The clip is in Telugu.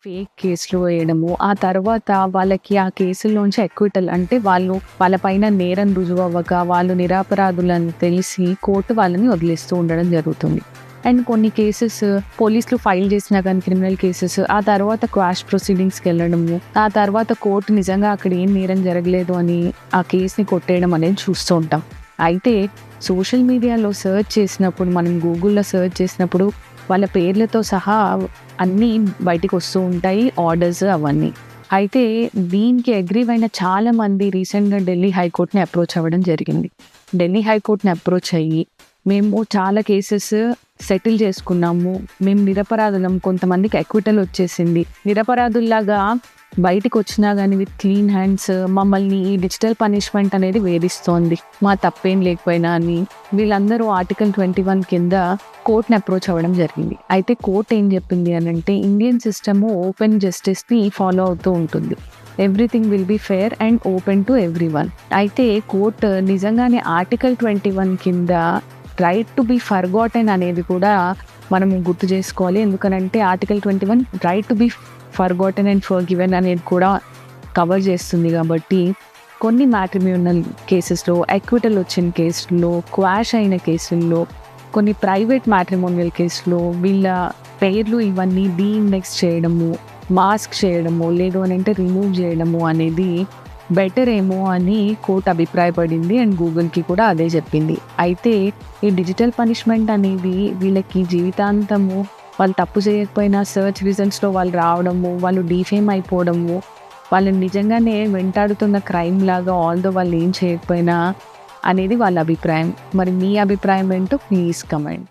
ఫేక్ కేసులు వేయడము. ఆ తర్వాత వాళ్ళకి ఆ కేసుల్లోంచి అక్విటల్ అంటే వాళ్ళ పైన నేరం రుజువవ్వక వాళ్ళు నిరపరాధులని తెలిసి కోర్టు వాళ్ళని వదిలేస్తూ ఉండడం జరుగుతుంది. అండ్ కొన్ని కేసెస్ పోలీసులు ఫైల్ చేసినా గానీ క్రిమినల్ కేసెస్ ఆ తర్వాత క్వాష్ ప్రొసీడింగ్స్‌కెళ్ళడము. ఆ తర్వాత కోర్టు నిజంగా అక్కడ ఏం నేరం జరగలేదు అని ఆ కేస్‌ని కొట్టేయడం అనేది చూస్తూ ఉంటాం. అయితే సోషల్ మీడియాలో సెర్చ్ చేసినప్పుడు మనం గూగుల్‌లో సెర్చ్ చేసినప్పుడు వాళ్ళ పేర్లతో సహా అన్నీ బయటికొస్తూ ఉంటాయి. ఆర్డర్స్ అవన్నీ. అయితే దీనికి అగ్రీవ్ అయిన చాలామంది రీసెంట్‌గా ఢిల్లీ హైకోర్ట్‌ని అప్రోచ్ అవ్వడం జరిగింది. ఢిల్లీ హైకోర్ట్‌ని అప్రోచ్ అయ్యి, మేము చాలా కేసెస్ సెటిల్ చేసుకున్నాము. మేము నిరపరాధులం. కొంతమందికి అక్విటల్ వచ్చేసింది. నిరపరాధుల్లాగా బయటికొచ్చినా గానీ విత్ క్లీన్ హ్యాండ్స్ మమ్మల్ని ఈ డిజిటల్ పనిష్మెంట్ అనేది వేధిస్తోంది. మా తప్పేం లేకపోయినా అని వీళ్ళందరూ ఆర్టికల్ 21 కింద కోర్ట్‌ని అప్రోచ్ అవ్వడం జరిగింది. అయితే కోర్ట్ ఏం చెప్పింది అనంటే ఇండియన్ సిస్టము ఓపెన్ జస్టిస్‌ని ఫాలో అవుతూ ఉంటుంది. Everything will be fair and open to everyone. అయితే కోర్ట్ నిజంగానే ఆర్టికల్ 21 కింద రైట్ టు బి ఫర్గాటెన్ అనేది కూడా మనం గుర్తు చేసుకోవాలి. ఎందుకనంటే article 21 right to be forgotten and forgiven అనేది కూడా కవర్ చేస్తుంది కాబట్టి కొన్ని మ్యాట్రిమోనియల్ కేసెస్‌లో, అక్విటల్ వచ్చిన కేసుల్లో, క్వాష్ అయిన కేసుల్లో, కొన్ని ప్రైవేట్ మ్యాట్రిమోనియల్ కేసులో వీళ్ళ పేర్లు ఇవన్నీ డీఇండెక్స్ చేయడము, మాస్క్ చేయడము, లేదు అనంటే రిమూవ్ చేయడము అనేది బెటర్ ఏమో అని కోర్ట్ అభిప్రాయపడింది. అండ్ గూగుల్‌కి కూడా అదే చెప్పింది. అయితే ఈ డిజిటల్ పనిష్మెంట్ అనేది వీళ్ళకి జీవితాంతము వాళ్ళు తప్పు చేయకపోయినా సెర్చ్ రిజల్ట్స్‌లో వాళ్ళు రావడము, వాళ్ళు డీఫేమ్ అయిపోవడము, వాళ్ళని నిజంగానే వెంటాడుతున్న క్రైమ్ లాగా ఆల్‌దో వాళ్ళు ఏం చేయకపోయినా అనేది వాళ్ళ అభిప్రాయం. మరి మీ అభిప్రాయం ఏంటో ప్లీజ్ కమెంట్.